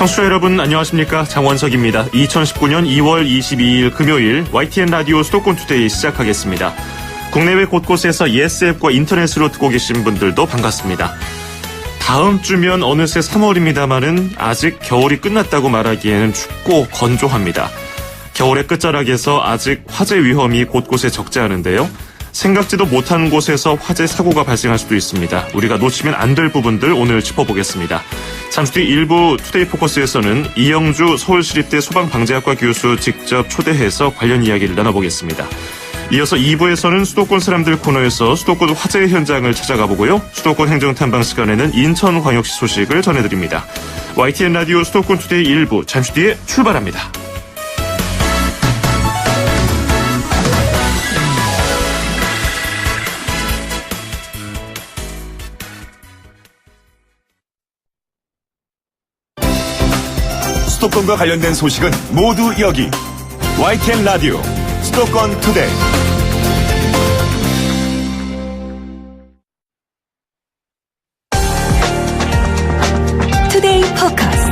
청취자 여러분 안녕하십니까, 장원석입니다. 2019년 2월 22일 금요일 YTN 라디오 수도권 투데이 시작하겠습니다. 국내외 곳곳에서 예스앱과 인터넷으로 듣고 계신 분들도 반갑습니다. 다음 주면 어느새 3월입니다만은 아직 겨울이 끝났다고 말하기에는 춥고 건조합니다. 겨울의 끝자락에서 아직 화재 위험이 곳곳에 적지 않은데요. 생각지도 못한 곳에서 화재 사고가 발생할 수도 있습니다. 우리가 놓치면 안 될 부분들 오늘 짚어보겠습니다. 잠시 뒤 일부 투데이 포커스에서는 이영주 서울시립대 소방방재학과 교수 직접 초대해서 관련 이야기를 나눠보겠습니다. 이어서 2부에서는 수도권 사람들 코너에서 수도권 화재 현장을 찾아가 보고요. 수도권 행정탐방 시간에는 인천광역시 소식을 전해드립니다. YTN 라디오 수도권 투데이 1부 잠시 뒤에 출발합니다. 수도권과 관련된 소식은 모두 여기 YTN 라디오 수도권 투데이. 투데이 포커스.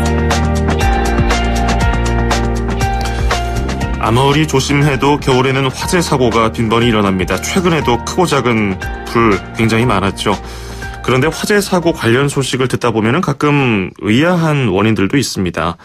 아무리 조심해도 겨울에는 화재 사고가 빈번히 일어납니다. 최근에도 크고 작은 불 굉장히 많았죠. 그런데 화재 사고 관련 소식을 듣다 보면 가끔 의아한 원인들도 있습니다.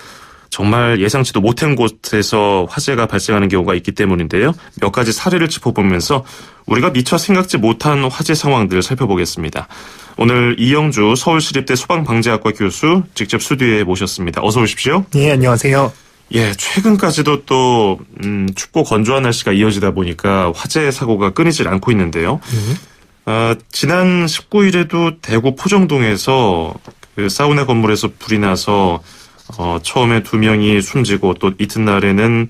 정말 예상치도 못한 곳에서 화재가 발생하는 경우가 있기 때문인데요. 몇 가지 사례를 짚어보면서 우리가 미처 생각지 못한 화재 상황들을 살펴보겠습니다. 오늘 이영주 서울시립대 소방방재학과 교수 직접 스튜디오에 모셨습니다. 어서 오십시오. 예, 안녕하세요. 예, 최근까지도 또 춥고 건조한 날씨가 이어지다 보니까 화재 사고가 끊이질 않고 있는데요. 지난 19일에도 대구 포정동에서 그 사우나 건물에서 불이 나서 처음에 2명이 숨지고 또 이튿날에는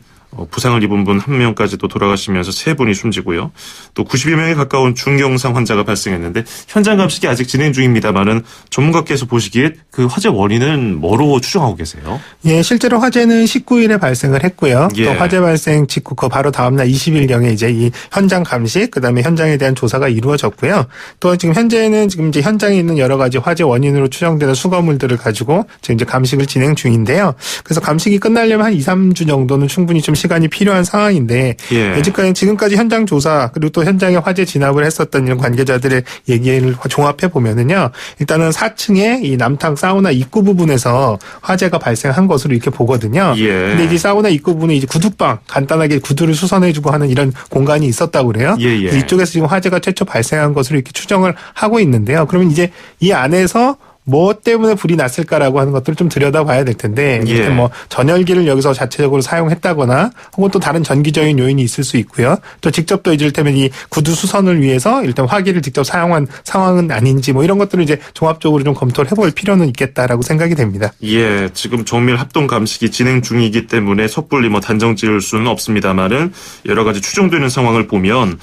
부상을 입은 분 1명까지도 돌아가시면서 3분이 숨지고요. 또 90여 명에 가까운 중경상 환자가 발생했는데 현장 감식이 아직 진행 중입니다만은 전문가께서 보시기에 그 화재 원인은 뭐로 추정하고 계세요? 예, 실제로 화재는 19일에 발생을 했고요. 예. 또 화재 발생 직후 그 바로 다음날 20일경에 이제 이 현장 감식, 그다음에 현장에 대한 조사가 이루어졌고요. 또 지금 현재는 이제 현장에 있는 여러 가지 화재 원인으로 추정되는 수거물들을 가지고 지금 이제 감식을 진행 중인데요. 그래서 감식이 끝나려면 한 2, 3주 정도는 충분히 좀 시간이 필요한 상황인데, 예. 지금까지 현장 조사 그리고 또 현장에 화재 진압을 했었던 이런 관계자들의 얘기를 종합해 보면은요, 일단은 4층에 이 남탕 사우나 입구 부분에서 화재가 발생한 것으로 이렇게 보거든요. 예. 근데 이제 사우나 입구 부분에 이제 구두방, 간단하게 구두를 수선해주고 하는 이런 공간이 있었다고 그래요. 예, 예. 이쪽에서 지금 화재가 최초 발생한 것으로 이렇게 추정을 하고 있는데요. 그러면 이제 이 안에서 뭐 때문에 불이 났을까라고 하는 것들을 좀 들여다봐야 될 텐데, 예. 뭐 전열기를 여기서 자체적으로 사용했다거나 혹은 또 다른 전기적인 요인이 있을 수 있고요. 또 직접 또 이를테면 이 구두 수선을 위해서 일단 화기를 직접 사용한 상황은 아닌지 뭐 이런 것들을 이제 종합적으로 좀 검토를 해볼 필요는 있겠다라고 생각이 됩니다. 예, 지금 정밀 합동 감식이 진행 중이기 때문에 섣불리 단정 지을 수는 없습니다만은 여러 가지 추정되는 상황을 보면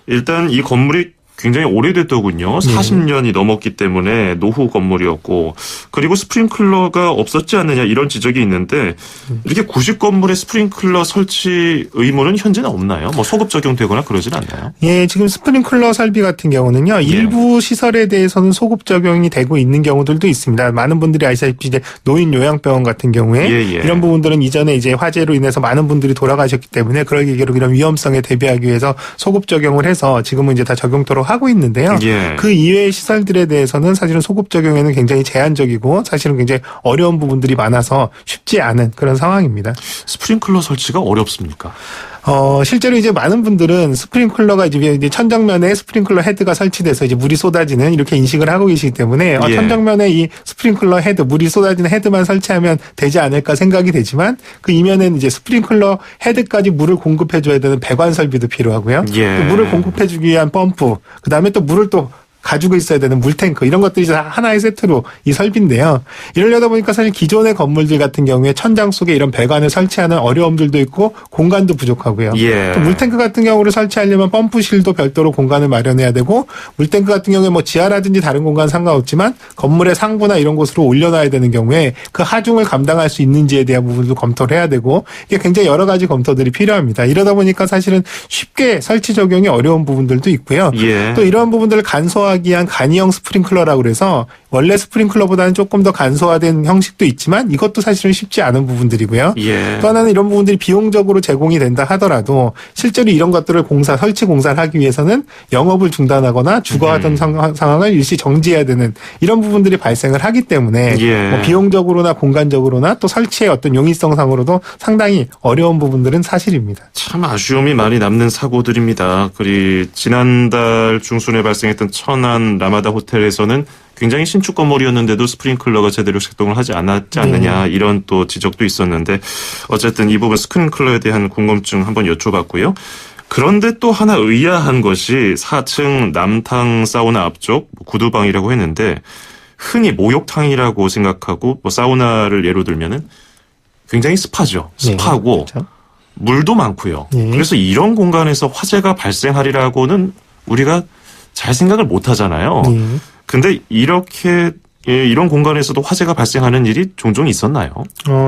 일단 이 건물이 굉장히 오래됐더군요. 40년이 넘었기 때문에 노후 건물이었고, 그리고 스프링클러가 없었지 않느냐 이런 지적이 있는데, 이렇게 구식 건물에 스프링클러 설치 의무는 현재는 없나요? 소급 적용되거나 그러진 않나요? 예, 지금 스프링클러 설비 같은 경우는요, 일부 시설에 대해서는 소급 적용이 되고 있는 경우들도 있습니다. 많은 분들이 아시다시피 이제 노인 요양병원 같은 경우에 이런 부분들은 이전에 이제 화재로 인해서 많은 분들이 돌아가셨기 때문에 그럴 계기로 이런 위험성에 대비하기 위해서 소급 적용을 해서 지금은 이제 다 적용토록 하고 있는데요. 예. 그 이외의 시설들에 대해서는 사실은 소급 적용에는 굉장히 제한적이고 사실은 굉장히 어려운 부분들이 많아서 쉽지 않은 그런 상황입니다. 스프링클러 설치가 어렵습니까? 실제로 이제 많은 분들은 스프링클러가 이제 천정면에 스프링클러 헤드가 설치돼서 이제 물이 쏟아지는 이렇게 인식을 하고 계시기 때문에 예. 천정면에 이 스프링클러 헤드, 물이 쏟아지는 헤드만 설치하면 되지 않을까 생각이 되지만 그 이면에는 이제 스프링클러 헤드까지 물을 공급해줘야 되는 배관 설비도 필요하고요. 예. 또 물을 공급해주기 위한 펌프, 그 다음에 또 물을 또 가지고 있어야 되는 물탱크 이런 것들이 다 하나의 세트로 이 설비인데요. 이러려다 보니까 사실 기존의 건물들 같은 경우에 천장 속에 이런 배관을 설치하는 어려움들도 있고 공간도 부족하고요. 예. 또 물탱크 같은 경우를 설치하려면 펌프실도 별도로 공간을 마련해야 되고 물탱크 같은 경우에 지하라든지 다른 공간 상관없지만 건물의 상부나 이런 곳으로 올려놔야 되는 경우에 그 하중을 감당할 수 있는지에 대한 부분도 검토를 해야 되고 이게 굉장히 여러 가지 검토들이 필요합니다. 이러다 보니까 사실은 쉽게 설치 적용이 어려운 부분들도 있고요. 예. 또 이러한 부분들을 간소화 사용하기 위한 간이형 스프링클러라고 그래서 원래 스프링클러보다는 조금 더 간소화된 형식도 있지만 이것도 사실은 쉽지 않은 부분들이고요. 예. 또 하나는 이런 부분들이 비용적으로 제공이 된다 하더라도 실제로 이런 것들을 설치 공사를 하기 위해서는 영업을 중단하거나 주거하던 상황을 일시 정지해야 되는 이런 부분들이 발생을 하기 때문에 예. 뭐 비용적으로나 공간적으로나 또 설치의 어떤 용이성상으로도 상당히 어려운 부분들은 사실입니다. 참 아쉬움이 많이 남는 사고들입니다. 그리고 지난달 중순에 발생했던 천안 라마다 호텔에서는 굉장히 신축 건물이었는데도 스프링클러가 제대로 작동을 하지 않았지 않느냐 이런 또 지적도 있었는데 어쨌든 이 부분 스프링클러에 대한 궁금증 한번 여쭤봤고요. 그런데 또 하나 의아한 것이 4층 남탕 사우나 앞쪽 구두방이라고 했는데 흔히 목욕탕이라고 생각하고 뭐 사우나를 예로 들면은 굉장히 습하죠. 습하고 네, 그렇죠. 물도 많고요. 네. 그래서 이런 공간에서 화재가 발생하리라고는 우리가 잘 생각을 못 하잖아요. 네. 근데 이렇게 이런 공간에서도 화재가 발생하는 일이 종종 있었나요?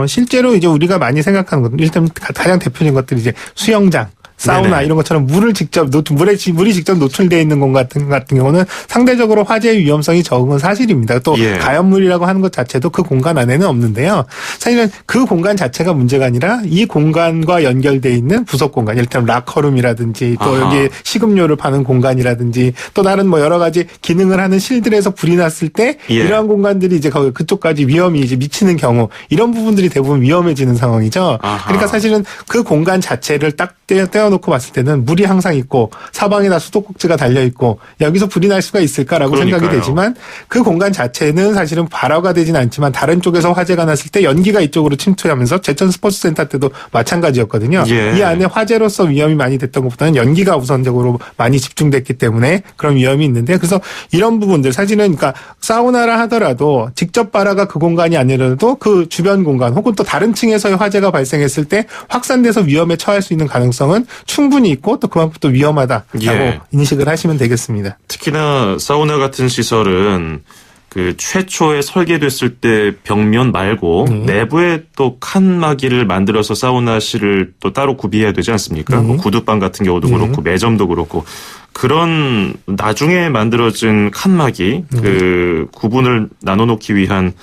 실제로 이제 우리가 많이 생각하는 것은 일단 가장 대표적인 것들이 이제 수영장, 사우나 네네. 이런 것처럼 물이 직접 노출되어 있는 공간 같은 경우는 상대적으로 화재의 위험성이 적은 건 사실입니다. 또 예. 가연물이라고 하는 것 자체도 그 공간 안에는 없는데요. 사실은 그 공간 자체가 문제가 아니라 이 공간과 연결되어 있는 부속 공간, 예를 들면 락커룸이라든지 또 아하. 여기 식음료를 파는 공간이라든지 또 다른 뭐 여러 가지 기능을 하는 실들에서 불이 났을 때 예. 이러한 공간들이 이제 그쪽까지 위험이 이제 미치는 경우 이런 부분들이 대부분 위험해지는 상황이죠. 아하. 그러니까 사실은 그 공간 자체를 딱 떼어놓고 봤을 때는 물이 항상 있고 사방에다 수도꼭지가 달려있고 여기서 불이 날 수가 있을까라고 그러니까요. 생각이 되지만 그 공간 자체는 사실은 발화가 되진 않지만 다른 쪽에서 화재가 났을 때 연기가 이쪽으로 침투하면서 제천 스포츠센터 때도 마찬가지였거든요. 예. 이 안에 화재로서 위험이 많이 됐던 것보다는 연기가 우선적으로 많이 집중됐기 때문에 그런 위험이 있는데 그래서 이런 부분들 사실은 그러니까 사우나라 하더라도 직접 발화가 그 공간이 아니라도 그 주변 공간 혹은 또 다른 층에서의 화재가 발생했을 때 확산돼서 위험에 처할 수 있는 가능성은 충분히 있고 또 그만큼 또 위험하다라고 예. 인식을 하시면 되겠습니다. 특히나 사우나 같은 시설은 그 최초에 설계됐을 때 벽면 말고 내부에 또 칸막이를 만들어서 사우나실을 또 따로 구비해야 되지 않습니까? 뭐 구두방 같은 경우도 그렇고 매점도 그렇고 그런 나중에 만들어진 칸막이 그 구분을 나눠놓기 위한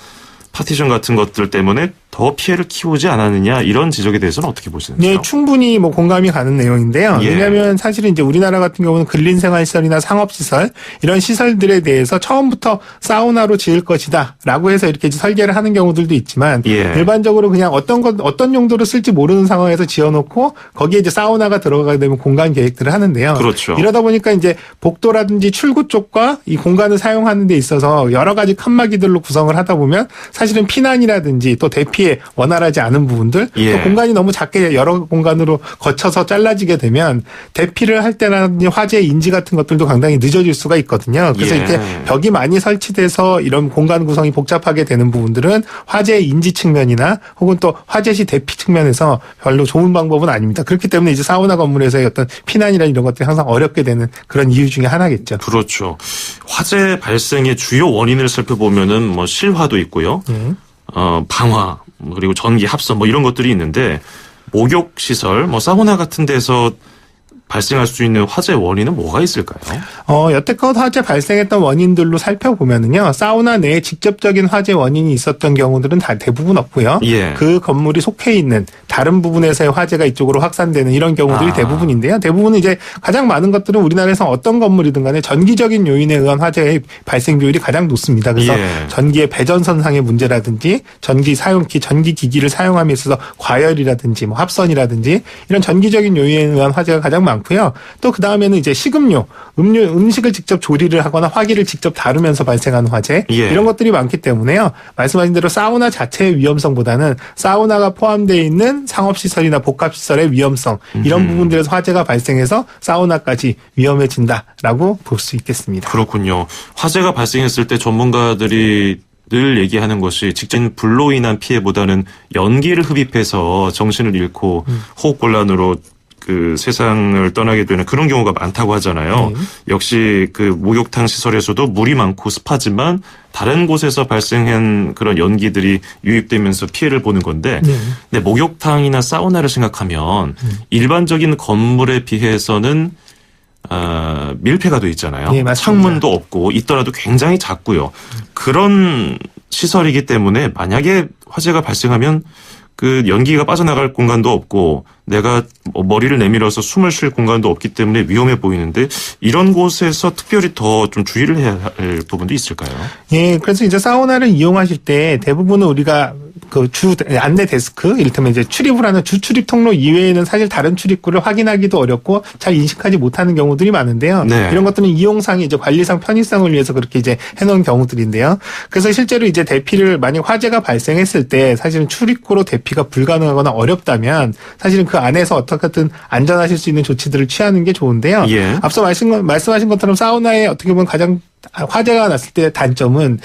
파티션 같은 것들 때문에 더 피해를 키우지 않았느냐 이런 지적에 대해서는 어떻게 보시는지요? 네, 충분히 뭐 공감이 가는 내용인데요. 예. 왜냐하면 사실은 이제 우리나라 같은 경우는 근린생활시설이나 상업시설 이런 시설들에 대해서 처음부터 사우나로 지을 것이다라고 해서 이렇게 설계를 하는 경우들도 있지만 예. 일반적으로 그냥 어떤 용도로 쓸지 모르는 상황에서 지어놓고 거기에 이제 사우나가 들어가게 되면 공간 계획들을 하는데요. 그렇죠. 이러다 보니까 이제 복도라든지 출구 쪽과 이 공간을 사용하는 데 있어서 여러 가지 칸막이들로 구성을 하다 보면 사실은 피난이라든지 또 대피에 원활하지 않은 부분들 예. 또 공간이 너무 작게 여러 공간으로 거쳐서 잘라지게 되면 대피를 할 때라든지 화재 인지 같은 것들도 상당히 늦어질 수가 있거든요. 그래서 예. 이렇게 벽이 많이 설치돼서 이런 공간 구성이 복잡하게 되는 부분들은 화재 인지 측면이나 혹은 또 화재 시 대피 측면에서 별로 좋은 방법은 아닙니다. 그렇기 때문에 이제 사우나 건물에서의 어떤 피난이나 이런 것들이 항상 어렵게 되는 그런 이유 중에 하나겠죠. 그렇죠. 화재 발생의 주요 원인을 살펴보면은 뭐 실화도 있고요. 방화 그리고 전기 합선 뭐 이런 것들이 있는데 목욕 시설 뭐 사우나 같은 데서 발생할 수 있는 화재 원인은 뭐가 있을까요? 여태껏 화재 발생했던 원인들로 살펴보면은요, 사우나 내에 직접적인 화재 원인이 있었던 경우들은 다 대부분 없고요. 예. 그 건물이 속해 있는 다른 부분에서의 화재가 이쪽으로 확산되는 이런 경우들이 대부분인데요. 대부분은 이제 가장 많은 것들은 우리나라에서 어떤 건물이든 간에 전기적인 요인에 의한 화재의 발생 비율이 가장 높습니다. 그래서 예. 전기의 배전선상의 문제라든지 전기 기기를 사용함에 있어서 과열이라든지 뭐 합선이라든지 이런 전기적인 요인에 의한 화재가 가장 많고요. 또 그 다음에는 이제 식음료, 음식을 직접 조리를 하거나 화기를 직접 다루면서 발생하는 화재 예. 이런 것들이 많기 때문에요. 말씀하신 대로 사우나 자체의 위험성보다는 사우나가 포함되어 있는 상업시설이나 복합시설의 위험성 이런 부분들에서 화재가 발생해서 사우나까지 위험해진다라고 볼 수 있겠습니다. 그렇군요. 화재가 발생했을 때 전문가들이 늘 얘기하는 것이 직접 불로 인한 피해보다는 연기를 흡입해서 정신을 잃고 호흡곤란으로 그 세상을 떠나게 되는 그런 경우가 많다고 하잖아요. 역시 그 목욕탕 시설에서도 물이 많고 습하지만 다른 곳에서 발생한 그런 연기들이 유입되면서 피해를 보는 건데 근데 목욕탕이나 사우나를 생각하면 일반적인 건물에 비해서는 밀폐가 돼 있잖아요. 네, 맞습니다. 창문도 없고 있더라도 굉장히 작고요. 그런 시설이기 때문에 만약에 화재가 발생하면 그 연기가 빠져나갈 공간도 없고 내가 머리를 내밀어서 숨을 쉴 공간도 없기 때문에 위험해 보이는데 이런 곳에서 특별히 더 좀 주의를 해야 할 부분도 있을까요? 예, 그래서 이제 사우나를 이용하실 때 대부분은 우리가 그 주 안내 데스크, 이를테면 이제 출입을 하는 주 출입 통로 이외에는 사실 다른 출입구를 확인하기도 어렵고 잘 인식하지 못하는 경우들이 많은데요. 네. 이런 것들은 이용상 이제 관리상 편의성을 위해서 그렇게 이제 해놓은 경우들인데요. 그래서 실제로 이제 대피를 만약 화재가 발생했을 때 사실은 출입구로 대피가 불가능하거나 어렵다면 사실은 그 안에서 어떻게든 안전하실 수 있는 조치들을 취하는 게 좋은데요. 예. 앞서 말씀하신 것처럼 사우나에 어떻게 보면 가장 화재가 났을 때 단점은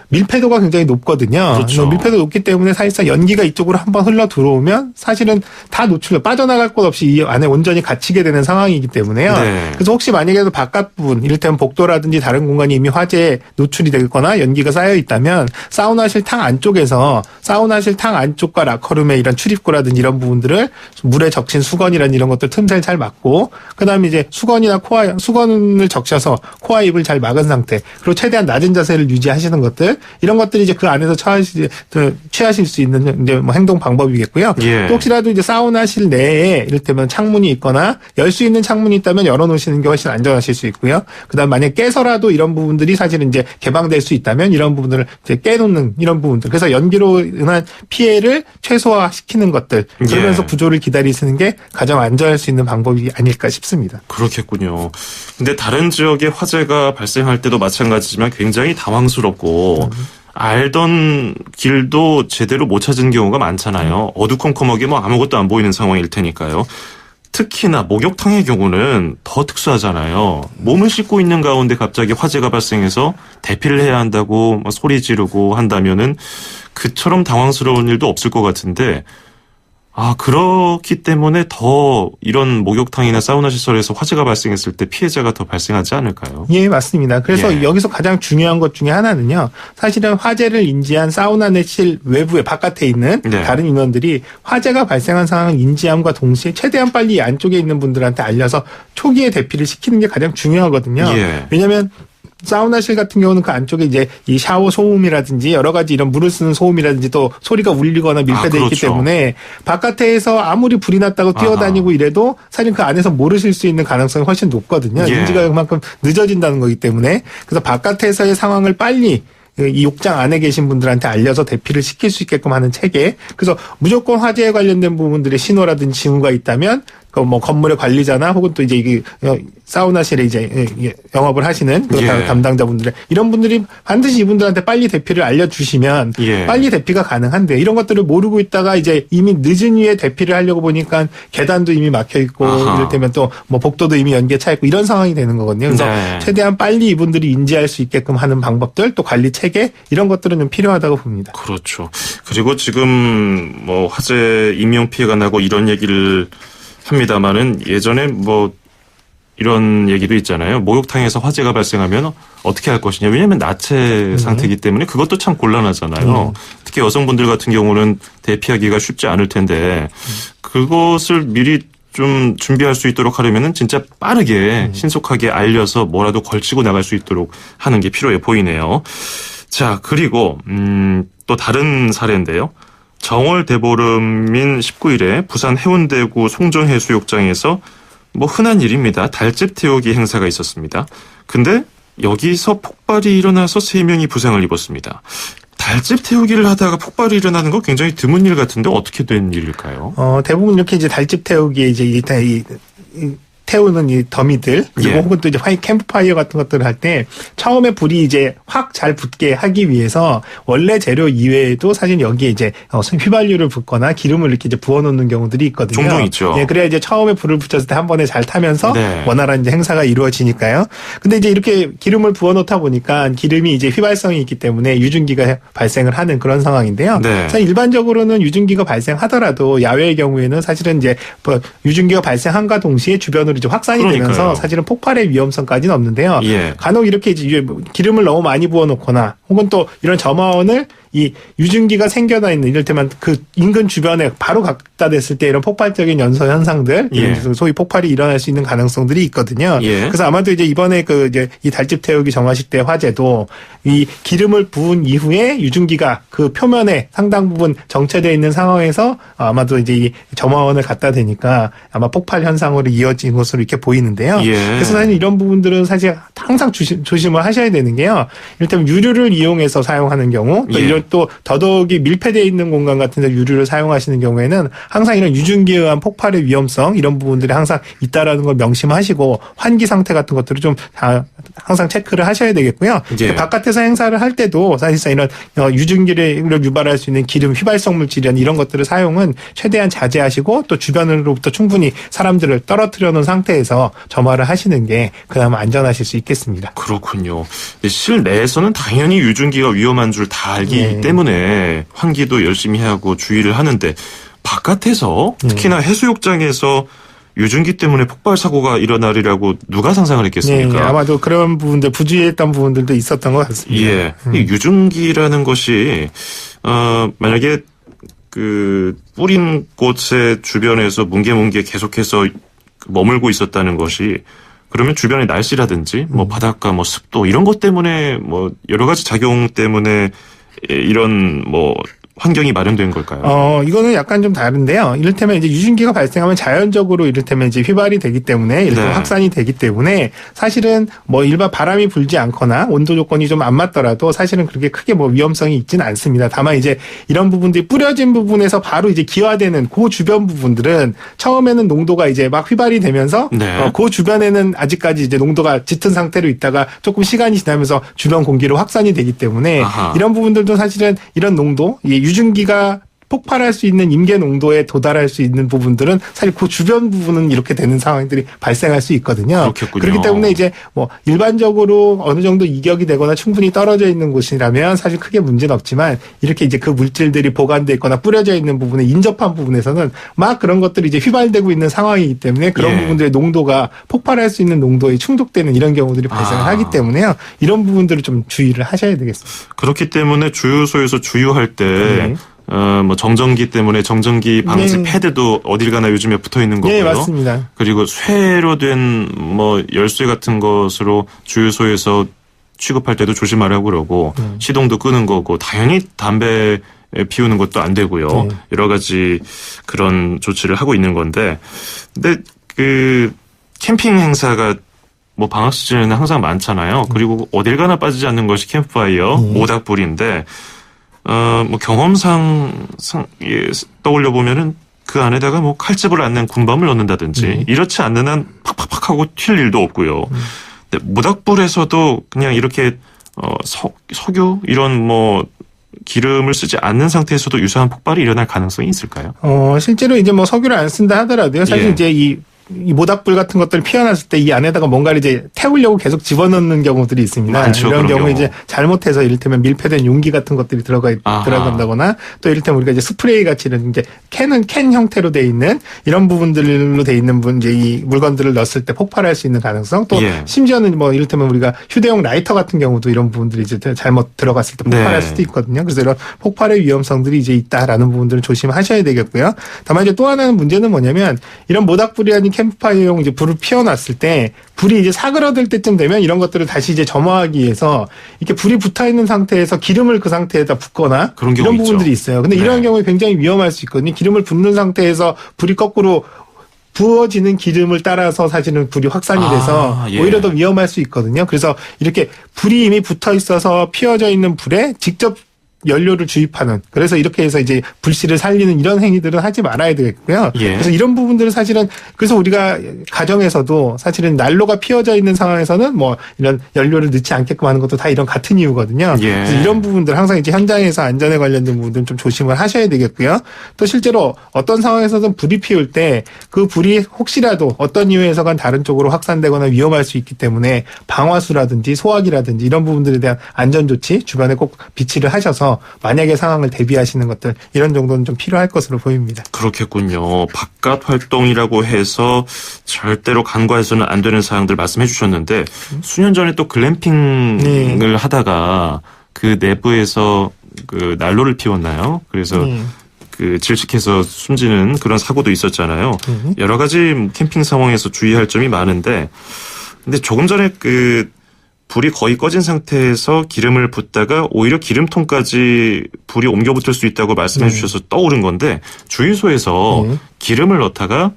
밀폐도가 굉장히 높거든요. 그렇죠. 밀폐도 높기 때문에 사실상 연기가 이쪽으로 한번 흘러 들어오면 사실은 다 빠져나갈 것 없이 이 안에 온전히 갇히게 되는 상황이기 때문에요. 네. 그래서 혹시 만약에 바깥 부분, 이를테면 복도라든지 다른 공간이 이미 화재에 노출이 되거나 연기가 쌓여 있다면 사우나실 탕 안쪽에서 사우나실 탕 안쪽과 라커룸의 이런 출입구라든지 이런 부분들을 물에 적신 수건이라는 이런 것들 틈새를 잘 막고 그다음에 이제 수건을 적셔서 코와 입을 잘 막은 상태 그리고 최대한 낮은 자세를 유지하시는 것들 이런 것들이 이제 그 안에서 취하실 수 있는 이제 뭐 행동 방법이겠고요. 예. 또 혹시라도 이제 사우나실 내에 이를테면 창문이 있거나 열 수 있는 창문이 있다면 열어놓으시는 게 훨씬 안전하실 수 있고요. 그다음 만약 깨서라도 이런 부분들이 사실은 이제 개방될 수 있다면 이런 부분들을 이제 깨놓는 이런 부분들. 그래서 연기로 인한 피해를 최소화시키는 것들. 그러면서 예. 구조를 기다리시는 게 가장 안전할 수 있는 방법이 아닐까 싶습니다. 그렇겠군요. 근데 다른 지역에 화재가 발생할 때도 마찬가지지만 굉장히 당황스럽고 알던 길도 제대로 못 찾은 경우가 많잖아요. 어두컴컴하게 뭐 아무것도 안 보이는 상황일 테니까요. 특히나 목욕탕의 경우는 더 특수하잖아요. 몸을 씻고 있는 가운데 갑자기 화재가 발생해서 대피를 해야 한다고 막 소리 지르고 한다면은 그처럼 당황스러운 일도 없을 것 같은데 그렇기 때문에 더 이런 목욕탕이나 사우나 시설에서 화재가 발생했을 때 피해자가 더 발생하지 않을까요? 예, 맞습니다. 그래서 예. 여기서 가장 중요한 것 중에 하나는요. 사실은 화재를 인지한 사우나 내실 외부에 바깥에 있는 네. 다른 인원들이 화재가 발생한 상황을 인지함과 동시에 최대한 빨리 안쪽에 있는 분들한테 알려서 초기에 대피를 시키는 게 가장 중요하거든요. 예. 왜냐하면 사우나실 같은 경우는 그 안쪽에 이제 이 샤워 소음이라든지 여러 가지 이런 물을 쓰는 소음이라든지 또 소리가 울리거나 밀폐되어 있기 그렇죠. 때문에 바깥에서 아무리 불이 났다고 뛰어다니고 이래도 사실 그 안에서 모르실 수 있는 가능성이 훨씬 높거든요. 예. 인지가 그만큼 늦어진다는 거기 때문에 그래서 바깥에서의 상황을 빨리 이 욕장 안에 계신 분들한테 알려서 대피를 시킬 수 있게끔 하는 체계. 그래서 무조건 화재에 관련된 부분들의 신호라든지 징후가 있다면 그 뭐 건물의 관리자나 혹은 또 이제 이게 사우나실에 이제 영업을 하시는 그 예. 담당자분들의 이런 분들이 반드시 이분들한테 빨리 대피를 알려주시면 예. 빨리 대피가 가능한데 이런 것들을 모르고 있다가 이제 이미 늦은 후에 대피를 하려고 보니까 계단도 이미 막혀 있고 아하. 이를테면 또 뭐 복도도 이미 연기에 차 있고 이런 상황이 되는 거거든요. 그래서 네. 최대한 빨리 이분들이 인지할 수 있게끔 하는 방법들 또 관리 체계 이런 것들은 좀 필요하다고 봅니다. 그렇죠. 그리고 지금 뭐 화재 인명 피해가 나고 이런 얘기를 합니다만은 예전에 뭐 이런 얘기도 있잖아요. 목욕탕에서 화재가 발생하면 어떻게 할 것이냐. 왜냐하면 나체 상태이기 때문에 그것도 참 곤란하잖아요. 특히 여성분들 같은 경우는 대피하기가 쉽지 않을 텐데 그것을 미리 좀 준비할 수 있도록 하려면은 진짜 빠르게 신속하게 알려서 뭐라도 걸치고 나갈 수 있도록 하는 게 필요해 보이네요. 자, 그리고 또 다른 사례인데요. 정월 대보름인 19일에 부산 해운대구 송정해수욕장에서 뭐 흔한 일입니다. 달집 태우기 행사가 있었습니다. 근데 여기서 폭발이 일어나서 3명이 부상을 입었습니다. 달집 태우기를 하다가 폭발이 일어나는 거 굉장히 드문 일 같은데 어떻게 된 일일까요? 대부분 이렇게 이제 달집 태우기에 이제 태우는 이 더미들 그리고 예. 혹은 또 이제 캠프파이어 같은 것들을 할 때 처음에 불이 이제 확 잘 붙게 하기 위해서 원래 재료 이외에도 사실 여기에 이제 휘발유를 붓거나 기름을 이렇게 이제 부어놓는 경우들이 있거든요. 종종 있죠. 예, 그래야 이제 처음에 불을 붙였을 때 한 번에 잘 타면서 네. 원활한 이제 행사가 이루어지니까요. 근데 이제 이렇게 기름을 부어놓다 보니까 기름이 이제 휘발성이 있기 때문에 유증기가 발생을 하는 그런 상황인데요. 네. 사실 일반적으로는 유증기가 발생하더라도 야외의 경우에는 사실은 이제 유증기가 발생한과 동시에 주변으로 이제 확산이 그러니까요. 되면서 사실은 폭발의 위험성까지는 없는데요. 예. 간혹 이렇게 이제 기름을 너무 많이 부어놓거나 혹은 또 이런 점화원을 이 유증기가 생겨나 있는 이를테면 그 인근 주변에 바로 갖다 댔을 때 이런 폭발적인 연소 현상들, 예. 소위 폭발이 일어날 수 있는 가능성들이 있거든요. 예. 그래서 아마도 이제 이번에 그 이제 이 달집 태우기 정화식 때 화재도 이 기름을 부은 이후에 유증기가 그 표면에 상당 부분 정체되어 있는 상황에서 아마도 이제 이 점화원을 갖다 대니까 아마 폭발 현상으로 이어진 것으로 이렇게 보이는데요. 예. 그래서 사실 이런 부분들은 사실 항상 조심을 하셔야 되는 게요. 이를테면 유류를 이용해서 사용하는 경우, 또 예. 이런 또 더더욱이 밀폐되어 있는 공간 같은 데 유류를 사용하시는 경우에는 항상 이런 유증기에 의한 폭발의 위험성 이런 부분들이 항상 있다라는 걸 명심하시고 환기 상태 같은 것들을 좀 항상 체크를 하셔야 되겠고요. 예. 바깥에서 행사를 할 때도 사실상 이런 유증기를 유발할 수 있는 기름 휘발성 물질이나 이런 것들을 사용은 최대한 자제하시고 또 주변으로부터 충분히 사람들을 떨어뜨려 놓은 상태에서 점화를 하시는 게 그나마 안전하실 수 있겠습니다. 그렇군요. 실내에서는 당연히 유증기가 위험한 줄 다 알기 때문에 환기도 열심히 하고 주의를 하는데 바깥에서 특히나 해수욕장에서 유증기 때문에 폭발 사고가 일어나리라고 누가 상상을 했겠습니까? 네, 아마도 그런 부분들 부주의했던 부분들도 있었던 것 같습니다. 예, 이 유증기라는 것이 만약에 그 뿌린 곳의 주변에서 뭉게뭉게 계속해서 머물고 있었다는 것이 그러면 주변의 날씨라든지 뭐 바닷가 뭐 습도 이런 것 때문에 뭐 여러 가지 작용 때문에 이런 뭐 환경이 마련된 걸까요? 이거는 약간 좀 다른데요. 이를테면 이제 유증기가 발생하면 자연적으로 이를테면 이제 휘발이 되기 때문에 이렇게 확산이 되기 때문에 사실은 뭐 일반 바람이 불지 않거나 온도 조건이 좀 안 맞더라도 사실은 그렇게 크게 뭐 위험성이 있지는 않습니다. 다만 이제 이런 부분들이 뿌려진 부분에서 바로 이제 기화되는 그 주변 부분들은 처음에는 농도가 이제 막 휘발이 되면서 그 주변에는 아직까지 이제 농도가 짙은 상태로 있다가 조금 시간이 지나면서 주변 공기로 확산이 되기 때문에 이런 부분들도 사실은 이런 농도, 유증기가 폭발할 수 있는 임계 농도에 도달할 수 있는 부분들은 사실 그 주변 부분은 이렇게 되는 상황들이 발생할 수 있거든요. 그렇겠군요. 그렇기 때문에 이제 뭐 일반적으로 어느 정도 이격이 되거나 충분히 떨어져 있는 곳이라면 사실 크게 문제는 없지만 이렇게 이제 그 물질들이 보관돼 있거나 뿌려져 있는 부분에 인접한 부분에서는 막 그런 것들이 이제 휘발되고 있는 상황이기 때문에 그런 부분들의 농도가 폭발할 수 있는 농도에 충족되는 이런 경우들이 발생을 하기 때문에요. 이런 부분들을 좀 주의를 하셔야 되겠습니다. 그렇기 때문에 주유소에서 주유할 때 뭐 정전기 때문에 정전기 방지 패드도 어딜 가나 요즘에 붙어 있는 거고요. 네, 맞습니다. 그리고 쇠로 된 뭐 열쇠 같은 것으로 주유소에서 취급할 때도 조심하라고 그러고 시동도 끄는 거고 당연히 담배 피우는 것도 안 되고요. 여러 가지 그런 조치를 하고 있는 건데 근데 그 캠핑 행사가 뭐 방학 시즌에는 항상 많잖아요. 그리고 어딜 가나 빠지지 않는 것이 캠프파이어, 모닥불인데 뭐 경험상 떠올려 보면은 그 안에다가 뭐 칼집을 않는 군밤을 넣는다든지 이렇지 않는 한 팍팍팍 하고 튈 일도 없고요. 근데 모닥불에서도 그냥 이렇게 석유 이런 뭐 기름을 쓰지 않는 상태에서도 유사한 폭발이 일어날 가능성이 있을까요? 실제로 이제 뭐 석유를 안 쓴다 하더라도요. 사실 이제 이 모닥불 같은 것들을 피워놨을 때 이 안에다가 뭔가를 이제 태우려고 계속 집어넣는 경우들이 있습니다. 많죠, 이런 그럼요. 경우에 이제 잘못해서 이를테면 밀폐된 용기 같은 것들이 들어간다거나 또 이를테면 우리가 이제 스프레이 같이 이런 이제 캔 형태로 돼 있는 이런 부분들로 돼 있는 이제 이 물건들을 넣었을 때 폭발할 수 있는 가능성 또 심지어는 뭐 이를테면 우리가 휴대용 라이터 같은 경우도 이런 부분들이 이제 잘못 들어갔을 때 폭발할 수도 있거든요. 그래서 이런 폭발의 위험성들이 이제 있다라는 부분들을 조심하셔야 되겠고요. 다만 이제 또 하나는 문제는 뭐냐면 이런 모닥불이 아닌 캠프파이어용 이제 불을 피워놨을 때 불이 이제 사그러들 때쯤 되면 이런 것들을 다시 이제 점화하기 위해서 이렇게 불이 붙어 있는 상태에서 기름을 그 상태에다 붓거나 이런 부분들이 있어요. 근데 이런 경우에 굉장히 위험할 수 있거든요. 기름을 붓는 상태에서 불이 거꾸로 부어지는 기름을 따라서 사실은 불이 확산이 돼서 오히려 더 위험할 수 있거든요. 그래서 이렇게 불이 이미 붙어 있어서 피워져 있는 불에 직접 연료를 주입하는 그래서 이렇게 해서 이제 불씨를 살리는 이런 행위들은 하지 말아야 되겠고요. 그래서 이런 부분들은 사실은 그래서 우리가 가정에서도 사실은 난로가 피워져 있는 상황에서는 뭐 이런 연료를 넣지 않게끔 하는 것도 다 이런 같은 이유거든요. 그래서 이런 부분들 항상 이제 현장에서 안전에 관련된 부분들은 좀 조심을 하셔야 되겠고요. 또 실제로 어떤 상황에서든 불이 피울 때 그 불이 혹시라도 어떤 이유에서건 다른 쪽으로 확산되거나 위험할 수 있기 때문에 방화수라든지 소화기라든지 이런 부분들에 대한 안전 조치 주변에 꼭 비치를 하셔서 만약의 상황을 대비하시는 것들 이런 정도는 좀 필요할 것으로 보입니다. 그렇겠군요. 바깥 활동이라고 해서 절대로 간과해서는 안 되는 사항들 말씀해 주셨는데 수년 전에 또 글램핑을 하다가 그 내부에서 그 난로를 피웠나요? 그래서 그 질식해서 숨지는 그런 사고도 있었잖아요. 여러 가지 캠핑 상황에서 주의할 점이 많은데, 근데 조금 전에 그 불이 거의 꺼진 상태에서 기름을 붓다가 오히려 기름통까지 불이 옮겨 붙을 수 있다고 말씀해 주셔서 떠오른 건데, 주유소에서 기름을 넣다가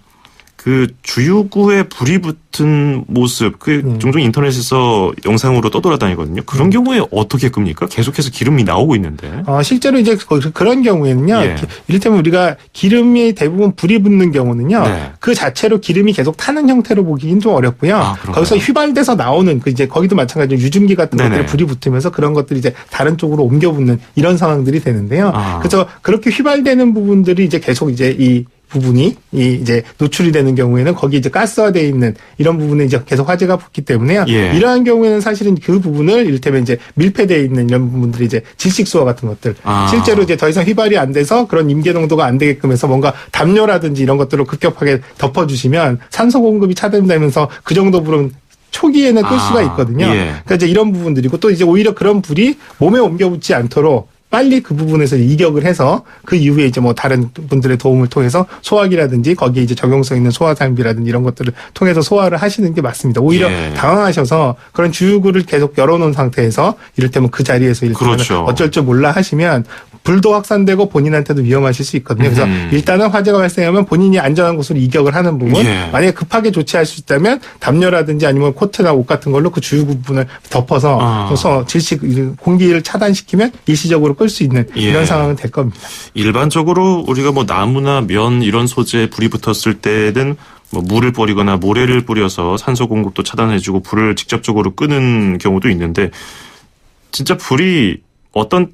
그 주유구에 불이 붙은 모습, 그 종종 인터넷에서 영상으로 떠돌아다니거든요. 그런 경우에 어떻게 끕니까? 계속해서 기름이 나오고 있는데. 실제로 이제 그런 경우에는요. 예. 이를테면 우리가 기름이 대부분 불이 붙는 경우는요. 네. 그 자체로 기름이 계속 타는 형태로 보기는 좀 어렵고요. 거기서 휘발돼서 나오는 그 이제 거기도 마찬가지로 유증기 같은 것들이 불이 붙으면서 그런 것들이 이제 다른 쪽으로 옮겨 붙는 이런 상황들이 되는데요. 그래서 그렇게 휘발되는 부분들이 이제 계속 이제 이 부분이 이제 노출이 되는 경우에는 거기 이제 가스화되어 있는 이런 부분에 이제 계속 화재가 붙기 때문에요. 예. 이러한 경우에는 사실은 그 부분을 이를테면 이제 밀폐되어 있는 이런 부분들이 이제 질식수화 같은 것들 실제로 이제 더 이상 휘발이 안 돼서 그런 임계 농도가 안 되게끔 해서 뭔가 담요라든지 이런 것들을 급격하게 덮어주시면 산소 공급이 차단되면서 그 정도 불은 초기에는 끌 수가 있거든요. 예. 그러니까 이제 이런 부분들이고 또 이제 오히려 그런 불이 몸에 옮겨 붙지 않도록 빨리 그 부분에서 이격을 해서 그 이후에 이제 뭐 다른 분들의 도움을 통해서 소화기라든지 거기에 이제 적용성 있는 소화 장비라든지 이런 것들을 통해서 소화를 하시는 게 맞습니다. 오히려 당황하셔서 그런 주유구를 계속 열어놓은 상태에서 이를테면 그 자리에서 그렇죠. 어쩔 줄 몰라 하시면 불도 확산되고 본인한테도 위험하실 수 있거든요. 그래서 일단은 화재가 발생하면 본인이 안전한 곳으로 이격을 하는 부분, 만약에 급하게 조치할 수 있다면 담요라든지 아니면 코트나 옷 같은 걸로 그 주유구 부분을 덮어서 질식 공기를 차단시키면 일시적으로 끌 수 있는 이런 상황은 될 겁니다. 일반적으로 우리가 뭐 나무나 면 이런 소재에 불이 붙었을 때는 뭐 물을 뿌리거나 모래를 뿌려서 산소 공급도 차단해주고 불을 직접적으로 끄는 경우도 있는데, 진짜 불이 어떤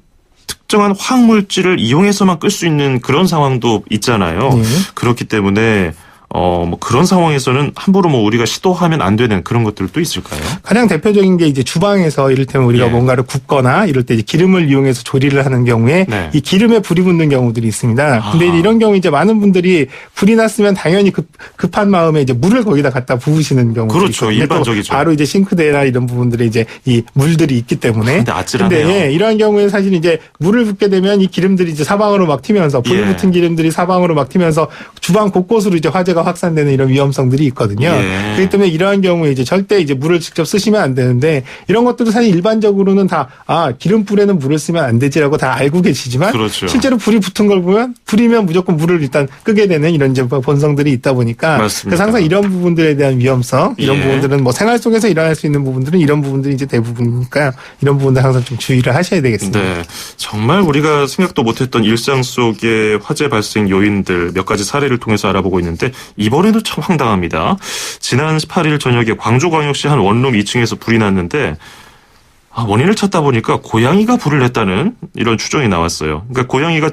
특정한 화학물질을 이용해서만 끌 수 있는 그런 상황도 있잖아요. 그렇기 때문에 뭐 그런 상황에서는 함부로 뭐 우리가 시도하면 안 되는 그런 것들도 있을까요? 가장 대표적인 게 이제 주방에서 이를테면 우리가 뭔가를 굽거나 이럴 때 이제 기름을 이용해서 조리를 하는 경우에 이 기름에 불이 붙는 경우들이 있습니다. 근데 이런 경우 이제 많은 분들이 불이 났으면 당연히 급한 마음에 이제 물을 거기다 갖다 부으시는 경우도 그렇죠. 있거든요. 일반적이죠. 바로 이제 싱크대나 이런 부분들에 이제 이 물들이 있기 때문에. 근데 아찔하네요. 근데 이러한 경우에 사실 이제 물을 붓게 되면 이 기름들이 이제 사방으로 막 튀면서 불이 붙은 기름들이 사방으로 막 튀면서 주방 곳곳으로 이제 화재가 확산되는 이런 위험성들이 있거든요. 그렇기 때문에 이러한 경우에 이제 절대 이제 물을 직접 쓰시면 안 되는데, 이런 것들은 사실 일반적으로는 다 기름불에는 물을 쓰면 안 되지라고 다 알고 계시지만 실제로 불이 붙은 걸 보면 불이면 무조건 물을 일단 끄게 되는 이런 이제 본성들이 있다 보니까 그래서 항상 이런 부분들에 대한 위험성, 이런 부분들은 뭐 생활 속에서 일어날 수 있는 부분들은 이런 부분들이 이제 대부분이니까 이런 부분들 항상 좀 주의를 하셔야 되겠습니다. 네, 정말 우리가 생각도 못했던 일상 속의 화재 발생 요인들 몇 가지 사례를 통해서 알아보고 있는데, 이번에도 참 황당합니다. 지난 18일 저녁에 광주광역시 한 원룸 2층에서 불이 났는데, 원인을 찾다 보니까 고양이가 불을 냈다는 이런 추정이 나왔어요. 그러니까 고양이가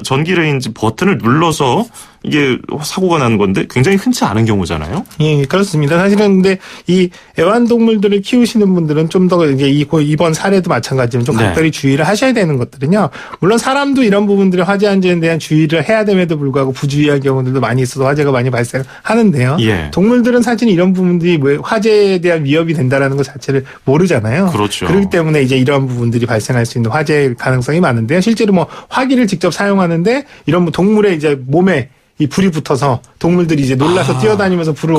전기레인지 버튼을 눌러서 이게 사고가 난 건데 굉장히 흔치 않은 경우잖아요. 예, 그렇습니다. 사실은 근데 이 애완동물들을 키우시는 분들은 좀 더 이제 이번 사례도 마찬가지로 좀 각별히 주의를 하셔야 되는 것들은요. 물론 사람도 이런 부분들의 화재 안전에 대한 주의를 해야 됨에도 불구하고 부주의한 경우들도 많이 있어서 화재가 많이 발생하는데요. 동물들은 사실 이런 부분들이 화재에 대한 위협이 된다라는 것 자체를 모르잖아요. 그렇죠. 그렇기 때문에 이제 이런 부분들이 발생할 수 있는 화재 가능성이 많은데요. 실제로 뭐 화기를 직접 사용하는데 이런 동물의 이제 몸에 이 불이 붙어서 동물들이 이제 놀라서 뛰어다니면서 불을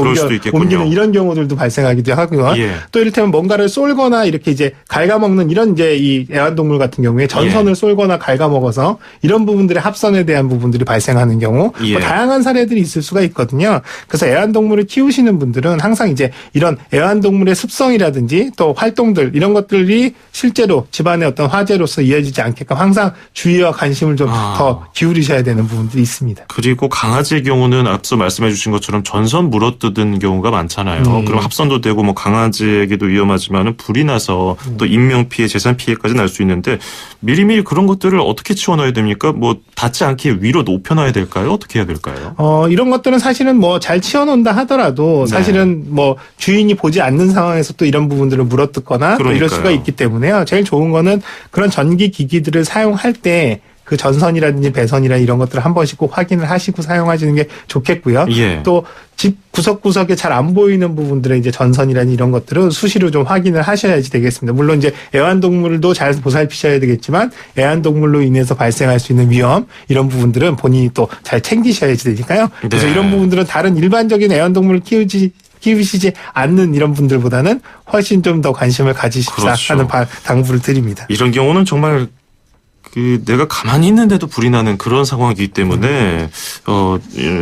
옮기는 이런 경우들도 발생하기도 하고요. 또 이를테면 뭔가를 쏠거나 이렇게 이제 갉아먹는 이런 이제 이 애완동물 같은 경우에 전선을 쏠거나 갉아먹어서 이런 부분들의 합선에 대한 부분들이 발생하는 경우 뭐 다양한 사례들이 있을 수가 있거든요. 그래서 애완동물을 키우시는 분들은 항상 이제 이런 애완동물의 습성이라든지 또 활동들 이런 것들이 실제로 집안의 어떤 화재로서 이어지지 않게끔 항상 주의와 관심을 좀 더 기울이셔야 되는 부분들이 있습니다. 그리고 강아지의 경우는 앞서 말씀해 주신 것처럼 전선 물어뜯은 경우가 많잖아요. 그럼 합선도 되고 뭐 강아지에게도 위험하지만은 불이 나서 또 인명피해, 재산피해까지 날 수 있는데 미리미리 그런 것들을 어떻게 치워놔야 됩니까? 뭐 닿지 않게 위로 높여놔야 될까요? 어떻게 해야 될까요? 이런 것들은 사실은 뭐 잘 치워놓는다 하더라도 사실은 뭐 주인이 보지 않는 상황에서 또 이런 부분들을 물어뜯거나 또 이럴 수가 있기 때문에요. 제일 좋은 거는 그런 전기 기기들을 사용할 때 그 전선이라든지 배선이나 이런 것들을 한 번씩 꼭 확인을 하시고 사용하시는 게 좋겠고요. 예. 또 집 구석구석에 잘 안 보이는 부분들의 이제 전선이라는 이런 것들은 수시로 좀 확인을 하셔야지 되겠습니다. 물론 이제 애완동물도 잘 보살피셔야 되겠지만 애완동물로 인해서 발생할 수 있는 위험 이런 부분들은 본인이 또 잘 챙기셔야지 되니까요. 그래서 네. 이런 부분들은 다른 일반적인 애완동물을 키우시지 않는 이런 분들보다는 훨씬 좀 더 관심을 가지십사 그렇죠. 하는 당부를 드립니다. 이런 경우는 정말 내가 가만히 있는데도 불이 나는 그런 상황이기 때문에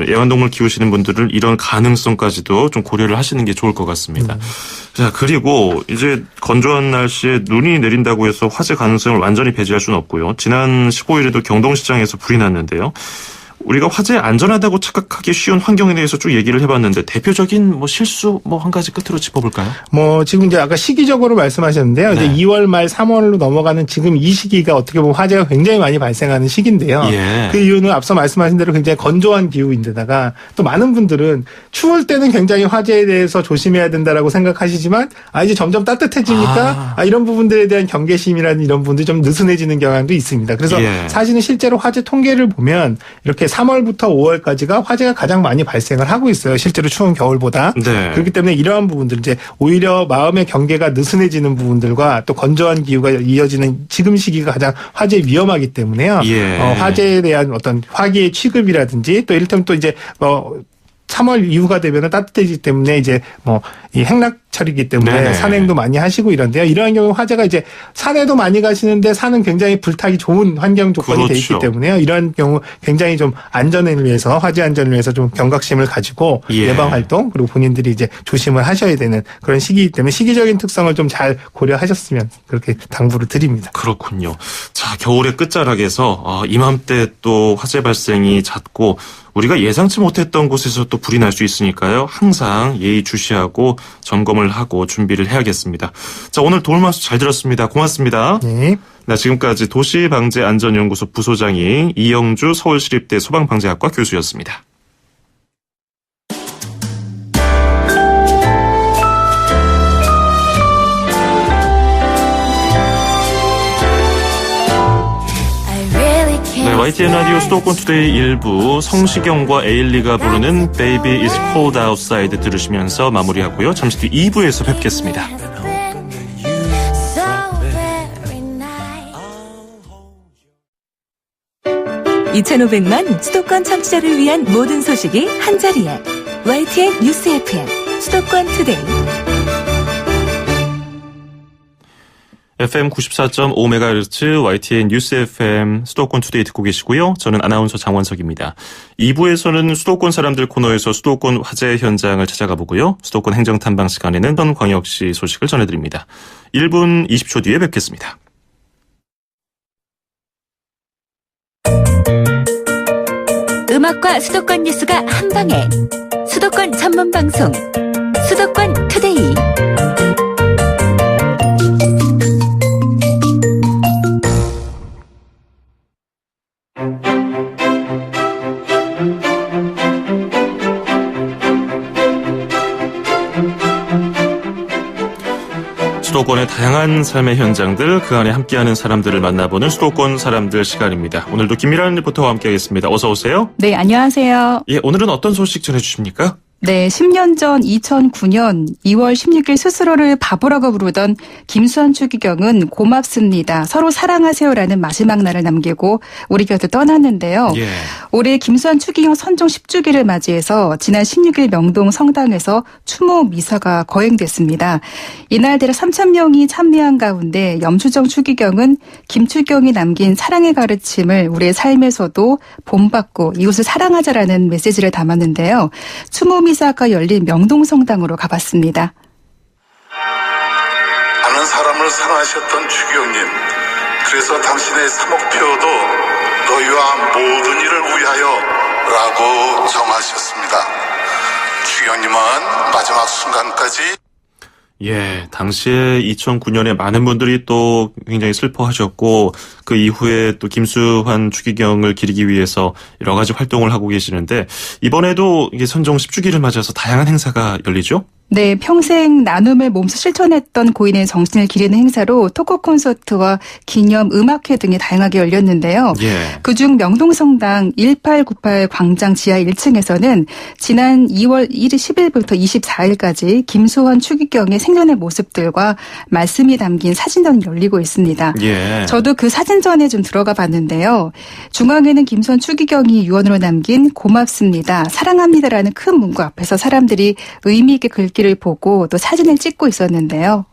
애완동물 키우시는 분들은 이런 가능성까지도 좀 고려를 하시는 게 좋을 것 같습니다. 자, 그리고 이제 건조한 날씨에 눈이 내린다고 해서 화재 가능성을 완전히 배제할 수는 없고요. 지난 15일에도 경동시장에서 불이 났는데요. 우리가 화재에 안전하다고 착각하기 쉬운 환경에 대해서 쭉 얘기를 해봤는데 대표적인 실수 한 가지 끝으로 짚어볼까요? 지금 이제 아까 시기적으로 말씀하셨는데요. 네. 이제 2월 말 3월로 넘어가는 지금 이 시기가 어떻게 보면 화재가 굉장히 많이 발생하는 시기인데요. 예. 그 이유는 앞서 말씀하신 대로 굉장히 건조한 기후인데다가 또 많은 분들은 추울 때는 굉장히 화재에 대해서 조심해야 된다라고 생각하시지만 이제 점점 따뜻해지니까 이런 부분들에 대한 경계심이라는 이런 부분들이 좀 느슨해지는 경향도 있습니다. 그래서 예. 사실은 실제로 화재 통계를 보면 이렇게 3월부터 5월까지가 화재가 가장 많이 발생을 하고 있어요. 실제로 추운 겨울보다. 네. 그렇기 때문에 이러한 부분들 이제 오히려 마음의 경계가 느슨해지는 부분들과 또 건조한 기후가 이어지는 지금 시기가 가장 화재 위험하기 때문에요. 예. 화재에 대한 어떤 화기의 취급이라든지 또 이를테면 또 이제 3월 이후가 되면은 따뜻해지기 때문에 이제 이 행락철이기 때문에 네네. 산행도 많이 하시고 이런데요. 이러한 경우 화재가 이제 산에도 많이 가시는데 산은 굉장히 불타기 좋은 환경 조건이 돼 있기 그렇죠. 때문에요. 이러한 경우 굉장히 좀 안전을 위해서 화재 안전을 위해서 좀 경각심을 가지고 예. 예방 활동 그리고 본인들이 이제 조심을 하셔야 되는 그런 시기이기 때문에 시기적인 특성을 좀 잘 고려하셨으면 그렇게 당부를 드립니다. 그렇군요. 자, 겨울의 끝자락에서 이맘때 또 화재 발생이 잦고 우리가 예상치 못했던 곳에서 또 불이 날 수 있으니까요. 항상 예의주시하고 점검을 하고 준비를 해야겠습니다. 자, 오늘 도울 말씀 잘 들었습니다. 고맙습니다. 네. 네, 지금까지 도시방재안전연구소 부소장이 이영주 서울시립대 소방방재학과 교수였습니다. 네, YTN 라디오 수도권 투데이 1부 성시경과 에일리가 부르는 Baby It's Cold Outside 들으시면서 마무리하고요. 잠시 뒤 2부에서 뵙겠습니다. 2,500만 수도권 청취자를 위한 모든 소식이 한자리에 YTN 뉴스 FM 수도권 투데이. FM 94.5MHz YTN 뉴스 FM 수도권 투데이 듣고 계시고요. 저는 아나운서 장원석입니다. 2부에서는 수도권 사람들 코너에서 수도권 화재 현장을 찾아가 보고요. 수도권 행정탐방 시간에는 현광역시 소식을 전해드립니다. 1분 20초 뒤에 뵙겠습니다. 음악과 수도권 뉴스가 한방에 수도권 전문 방송 수도권 투데이. 수도권의 다양한 삶의 현장들, 그 안에 함께하는 사람들을 만나보는 수도권 사람들 시간입니다. 오늘도 김미란 리포터와 함께하겠습니다. 어서 오세요. 네, 안녕하세요. 예, 오늘은 어떤 소식 전해주십니까? 네, 10년 전 2009년 2월 16일 스스로를 바보라고 부르던 김수환 추기경은 고맙습니다. 서로 사랑하세요라는 마지막 날을 남기고 우리 곁을 떠났는데요. 예. 올해 김수환 추기경 선종 10주기를 맞이해서 지난 16일 명동 성당에서 추모 미사가 거행됐습니다. 이날 대략 3,000명이 참여한 가운데 염수정 추기경은 김추경이 남긴 사랑의 가르침을 우리의 삶에서도 본받고 이웃을 사랑하자라는 메시지를 담았는데요. 추모 미사가 열린 명동 성당으로 가봤습니다. 많은 사람을 사랑하셨던 추기경님, 그래서 당신의 사목표도 너희와 모든 일을 위하여 라고 정하셨습니다. 추기경님은 마지막 순간까지 예, 당시에 2009년에 많은 분들이 또 굉장히 슬퍼하셨고 그 이후에 또 김수환 추기경을 기리기 위해서 여러 가지 활동을 하고 계시는데 이번에도 이게 선종 10주기를 맞아서 다양한 행사가 열리죠? 네, 평생 나눔을 몸소 실천했던 고인의 정신을 기리는 행사로 토크 콘서트와 기념 음악회 등이 다양하게 열렸는데요. 그중 명동성당 1898 광장 지하 1층에서는 지난 2월 10일부터 24일까지 김수환 추기경의 생전의 모습들과 말씀이 담긴 사진전이 열리고 있습니다. 저도 그 사진전에 좀 들어가 봤는데요. 중앙에는 김수환 추기경이 유언으로 남긴 고맙습니다, 사랑합니다라는 큰 문구 앞에서 사람들이 의미 있게 글귀를 보고 또 사진을 찍고 있었는데요.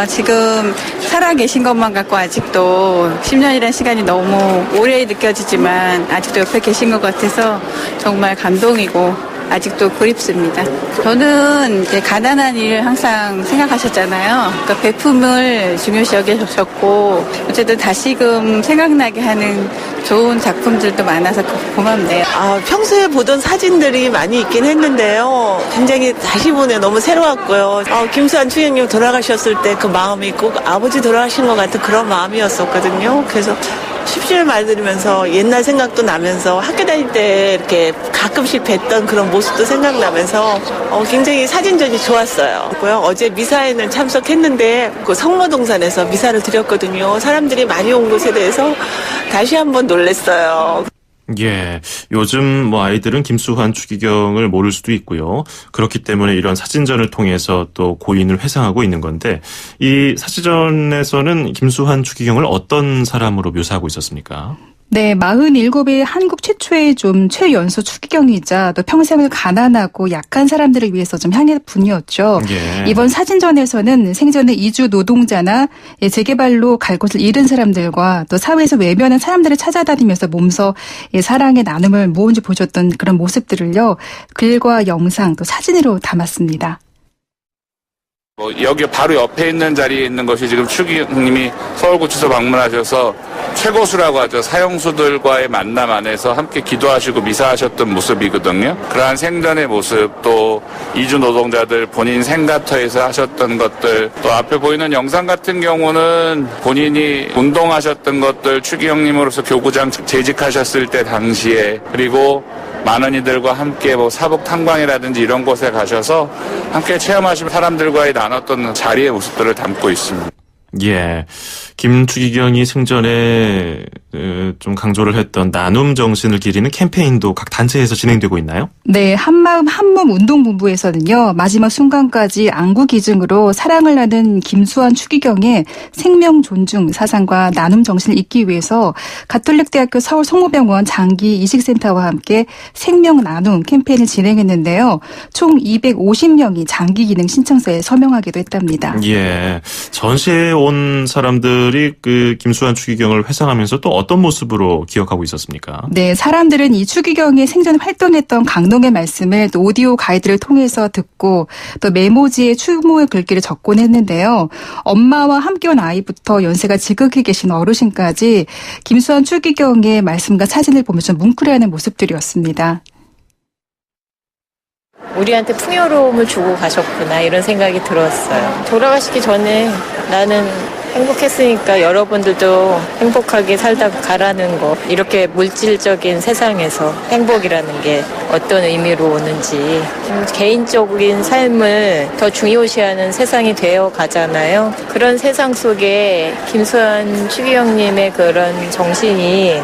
지금 살아계신 것만 갖고 아직도 10년이라는 시간이 너무 오래 느껴지지만 아직도 옆에 계신 것 같아서 정말 감동이고 아직도 그립습니다. 저는 이제 가난한 일을 항상 생각하셨잖아요. 그러니까 베품을 중요시 여기셨고 어쨌든 다시금 생각나게 하는 좋은 작품들도 많아서 고맙네요. 평소에 보던 사진들이 많이 있긴 했는데요. 굉장히 다시 보내 너무 새로웠고요. 김수환 추기경님 돌아가셨을 때 그 마음이 꼭 아버지 돌아가신 것 같은 그런 마음이었었거든요. 그래서 10주년 말 들으면서 옛날 생각도 나면서 학교 다닐 때 이렇게 가끔씩 뵀던 그런 모습도 생각나면서 굉장히 사진전이 좋았어요. 어제 미사에는 참석했는데 그 성모동산에서 미사를 드렸거든요. 사람들이 많이 온 것에 대해서 다시 한번 놀랐어요. 요즘 아이들은 김수환 추기경을 모를 수도 있고요. 그렇기 때문에 이런 사진전을 통해서 또 고인을 회상하고 있는 건데, 이 사진전에서는 김수환 추기경을 어떤 사람으로 묘사하고 있었습니까? 네, 47의 한국 최초의 좀 최연소 추기경이자 또 평생을 가난하고 약한 사람들을 위해서 좀 향해 분이었죠. 이번 사진전에서는 생전에 이주 노동자나 재개발로 갈 곳을 잃은 사람들과 또 사회에서 외면한 사람들을 찾아다니면서 몸소 사랑의 나눔을 무언지 보셨던 그런 모습들을요, 글과 영상 또 사진으로 담았습니다. 여기 바로 옆에 있는 자리에 있는 것이 지금 추기경님이 서울구치소 방문하셔서 최고수라고 하죠. 사형수들과의 만남 안에서 함께 기도하시고 미사하셨던 모습이거든요. 그러한 생전의 모습, 또 이주 노동자들 본인 생가터에서 하셨던 것들, 또 앞에 보이는 영상 같은 경우는 본인이 운동하셨던 것들, 추기경님으로서 교구장 재직하셨을 때 당시에, 그리고 많은 이들과 함께 사복 탕방이라든지 이런 곳에 가셔서 함께 체험하시는 사람들과의 나눴던 자리의 모습들을 담고 있습니다. 김추기경이 생전에 좀 강조를 했던 나눔 정신을 기리는 캠페인도 각 단체에서 진행되고 있나요? 네, 한마음 한몸 운동본부에서는요, 마지막 순간까지 안구기증으로 사랑을 나눈 김수환 추기경의 생명 존중 사상과 나눔 정신을 잇기 위해서 가톨릭대학교 서울 성모병원 장기 이식센터와 함께 생명 나눔 캠페인을 진행했는데요. 총 250명이 장기 기능 신청서에 서명하기도 했답니다. 전시에 온 사람들이 그 김수환 추기경을 회상하면서 또 어떤 모습으로 기억하고 있었습니까? 네, 사람들은 이 추기경이 생전에 활동했던 강동의 말씀을 또 오디오 가이드를 통해서 듣고 또 메모지에 추모의 글귀를 적곤 했는데요. 엄마와 함께 온 아이부터 연세가 지극히 계신 어르신까지 김수환 추기경의 말씀과 사진을 보면서 뭉클해하는 모습들이었습니다. 우리한테 풍요로움을 주고 가셨구나, 이런 생각이 들었어요. 돌아가시기 전에 나는 행복했으니까 여러분들도 행복하게 살다 가라는 거, 이렇게 물질적인 세상에서 행복이라는 게 어떤 의미로 오는지, 개인적인 삶을 더 중요시하는 세상이 되어 가잖아요. 그런 세상 속에 김수환 추기경님의 그런 정신이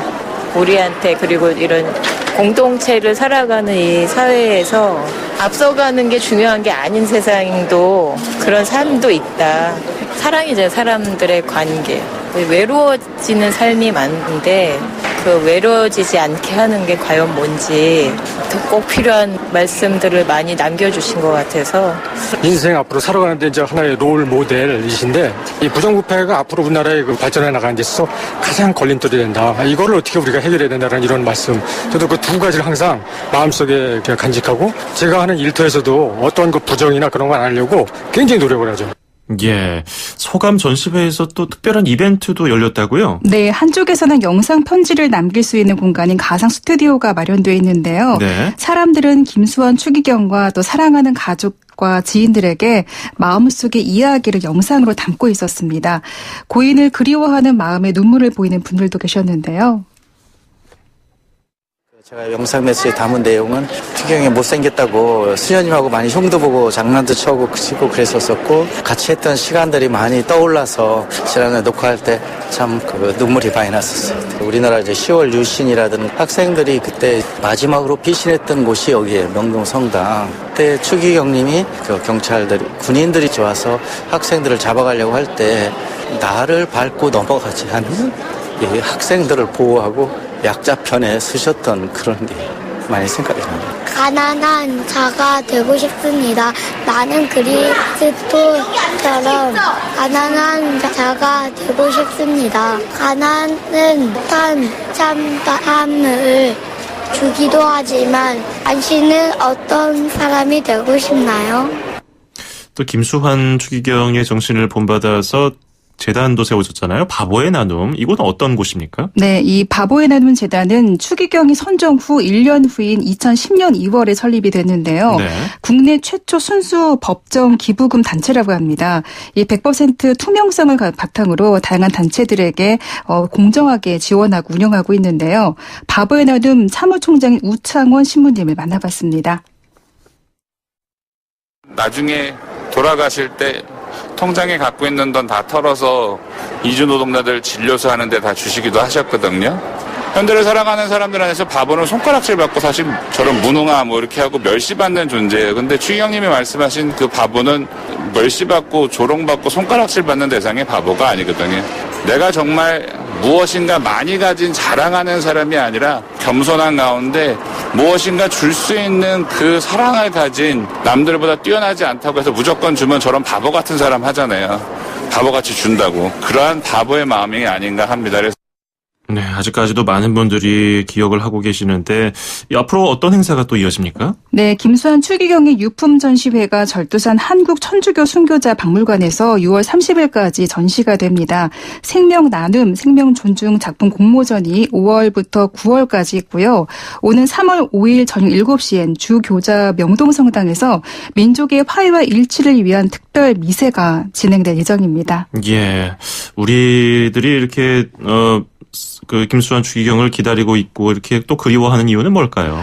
우리한테, 그리고 이런 공동체를 살아가는 이 사회에서 앞서가는 게 중요한 게 아닌 세상도, 그런 삶도 있다. 사랑이죠, 사람들의 관계. 외로워지는 삶이 많은데 그 외로워지지 않게 하는 게 과연 뭔지 꼭 필요한 말씀들을 많이 남겨주신 것 같아서. 인생 앞으로 살아가는 데 이제 하나의 롤 모델이신데, 이 부정부패가 앞으로 우리나라의 그 발전해 나가는 데 있어서 가장 걸림돌이 된다. 이거를 어떻게 우리가 해결해야 된다는 이런 말씀. 저도 그 두 가지를 항상 마음속에 간직하고, 제가 하는 일터에서도 어떤 그 부정이나 그런 거 안 하려고 굉장히 노력을 하죠. 소감 전시회에서 또 특별한 이벤트도 열렸다고요? 네, 한쪽에서는 영상 편지를 남길 수 있는 공간인 가상 스튜디오가 마련되어 있는데요. 사람들은 김수환 추기경과 또 사랑하는 가족과 지인들에게 마음속의 이야기를 영상으로 담고 있었습니다. 고인을 그리워하는 마음에 눈물을 보이는 분들도 계셨는데요. 제가 영상 메시지에 담은 내용은 추기경이 못생겼다고 수녀님하고 많이 흉도 보고 장난도 쳐고 치고 그랬었고 같이 했던 시간들이 많이 떠올라서 지난해 녹화할 때 참 눈물이 많이 났었어요. 우리나라 이제 10월 유신이라든 학생들이 그때 마지막으로 피신했던 곳이 여기에 명동성당. 그때 추기경님이 경찰들이 군인들이 좋아서 학생들을 잡아가려고 할 때 나를 밟고 넘어가지 않는 이 학생들을 보호하고 약자 편에 서셨던 그런 게 많이 생각이 납니다. 가난한 자가 되고 싶습니다. 나는 그리스도처럼 가난한 자가 되고 싶습니다. 가난은 참담을 주기도 하지만 당신은 어떤 사람이 되고 싶나요? 또 김수환 추기경의 정신을 본받아서 재단도 세워졌잖아요. 바보의 나눔. 이곳은 어떤 곳입니까? 네, 이 바보의 나눔 재단은 추기경이 선정 후 1년 후인 2010년 2월에 설립이 됐는데요. 네. 국내 최초 순수 법정 기부금 단체라고 합니다. 이 100% 투명성을 바탕으로 다양한 단체들에게 공정하게 지원하고 운영하고 있는데요. 바보의 나눔 사무총장인 우창원 신부님을 만나봤습니다. 나중에 돌아가실 때 통장에 갖고 있는 돈 다 털어서 이주노동자들 진료소 하는데 다 주시기도 하셨거든요. 현대를 살아가는 사람들 안에서 바보는 손가락질 받고 사실 저런 무능아 뭐 이렇게 하고 멸시받는 존재예요. 근데 추기경님이 말씀하신 그 바보는 멸시받고 조롱받고 손가락질 받는 대상의 바보가 아니거든요. 내가 정말 무엇인가 많이 가진 자랑하는 사람이 아니라 겸손한 가운데 무엇인가 줄 수 있는 그 사랑을 가진 남들보다 뛰어나지 않다고 해서 무조건 주면 저런 바보 같은 사람 하잖아요. 바보같이 준다고. 그러한 바보의 마음이 아닌가 합니다. 그래서 네, 아직까지도 많은 분들이 기억을 하고 계시는데 앞으로 어떤 행사가 또 이어집니까? 네, 김수환 추기경의 유품 전시회가 절두산 한국 천주교 순교자 박물관에서 6월 30일까지 전시가 됩니다. 생명 나눔, 생명 존중 작품 공모전이 5월부터 9월까지 있고요. 오는 3월 5일 저녁 7시엔 주 교자 명동성당에서 민족의 화해와 일치를 위한 특별 미세가 진행될 예정입니다. 예, 우리들이 이렇게 김수환 추기경을 기다리고 있고 이렇게 또 그리워하는 이유는 뭘까요?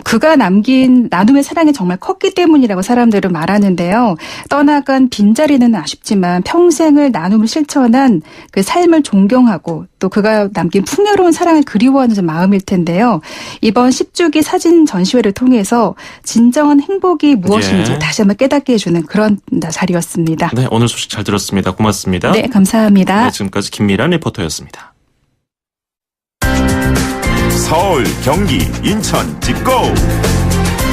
그가 남긴 나눔의 사랑이 정말 컸기 때문이라고 사람들은 말하는데요. 떠나간 빈자리는 아쉽지만 평생을 나눔을 실천한 그 삶을 존경하고 또 그가 남긴 풍요로운 사랑을 그리워하는 마음일 텐데요. 이번 10주기 사진 전시회를 통해서 진정한 행복이 무엇인지 다시 한번 깨닫게 해주는 그런 자리였습니다. 네, 오늘 소식 잘 들었습니다. 고맙습니다. 네, 감사합니다. 네, 지금까지 김미란 리포터였습니다. 서울, 경기, 인천, 집고!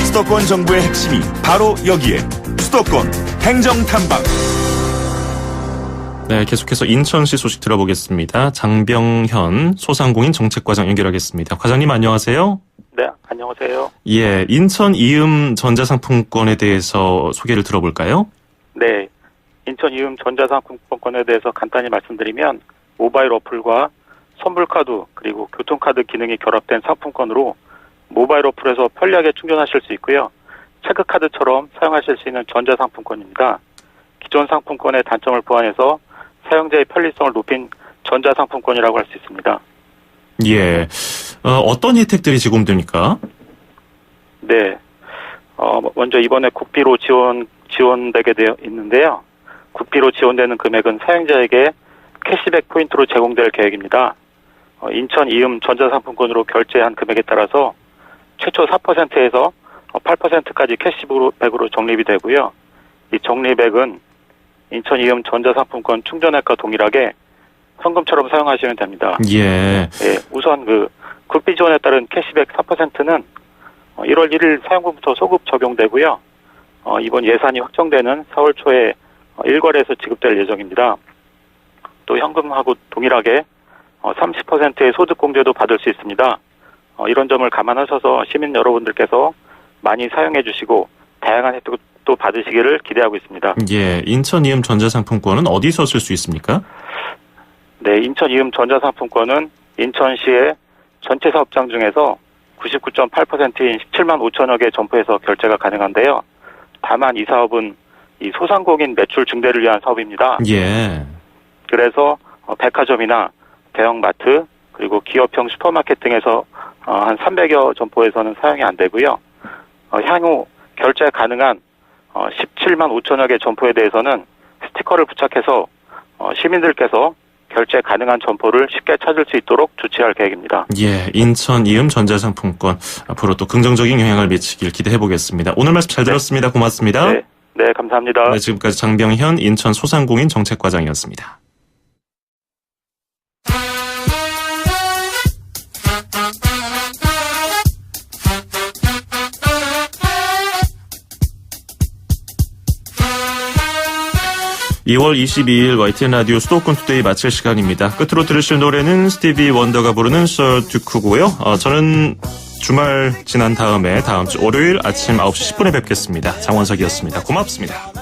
수도권 정부의 핵심이 바로 여기에 수도권 행정탐방. 네, 계속해서 인천시 소식 들어보겠습니다. 장병현 소상공인 정책과장 연결하겠습니다. 과장님 안녕하세요. 네, 안녕하세요. 예, 인천 이음 전자상품권에 대해서 소개를 들어볼까요? 네, 인천 이음 전자상품권에 대해서 간단히 말씀드리면 모바일 어플과 선불카드 그리고 교통카드 기능이 결합된 상품권으로 모바일 어플에서 편리하게 충전하실 수 있고요. 체크카드처럼 사용하실 수 있는 전자상품권입니다. 기존 상품권의 단점을 보완해서 사용자의 편리성을 높인 전자상품권이라고 할 수 있습니다. 예, 어떤 혜택들이 제공됩니까? 네, 먼저 이번에 국비로 지원되게 되어 있는데요. 국비로 지원되는 금액은 사용자에게 캐시백 포인트로 제공될 계획입니다. 인천 이음 전자상품권으로 결제한 금액에 따라서 최초 4%에서 8%까지 캐시백으로 적립이 되고요. 이 적립액은 인천 이음 전자상품권 충전액과 동일하게 현금처럼 사용하시면 됩니다. 예. 예, 우선 국비 지원에 따른 캐시백 4%는 1월 1일 사용분부터 소급 적용되고요. 이번 예산이 확정되는 4월 초에 일괄해서 지급될 예정입니다. 또 현금하고 동일하게 30%의 소득공제도 받을 수 있습니다. 이런 점을 감안하셔서 시민 여러분들께서 많이 사용해 주시고 다양한 혜택도 받으시기를 기대하고 있습니다. 예, 인천 이음 전자상품권은 어디서 쓸 수 있습니까? 네, 인천 이음 전자상품권은 인천시의 전체 사업장 중에서 99.8%인 17만 5천여 개 점포에서 결제가 가능한데요. 다만 이 사업은 이 소상공인 매출 증대를 위한 사업입니다. 예. 그래서 백화점이나 대형마트 그리고 기업형 슈퍼마켓 등에서 한 300여 점포에서는 사용이 안 되고요. 향후 결제 가능한 17만 5천여 개 점포에 대해서는 스티커를 부착해서 시민들께서 결제 가능한 점포를 쉽게 찾을 수 있도록 조치할 계획입니다. 예, 인천 이음 전자상품권 앞으로 또 긍정적인 영향을 미치길 기대해 보겠습니다. 오늘 말씀 잘 들었습니다. 고맙습니다. 네, 감사합니다. 네, 지금까지 장병현 인천 소상공인 정책과장이었습니다. (2월 22일) YTN 라디오 수도권 투데이 마칠 시간입니다. 끝으로 들으실 노래는 스티비 원더가 부르는 서 듀크고요. 저는 주말 지난 다음에 다음 주 월요일 아침 9시 10분에 뵙겠습니다. 장원석이었습니다. 고맙습니다.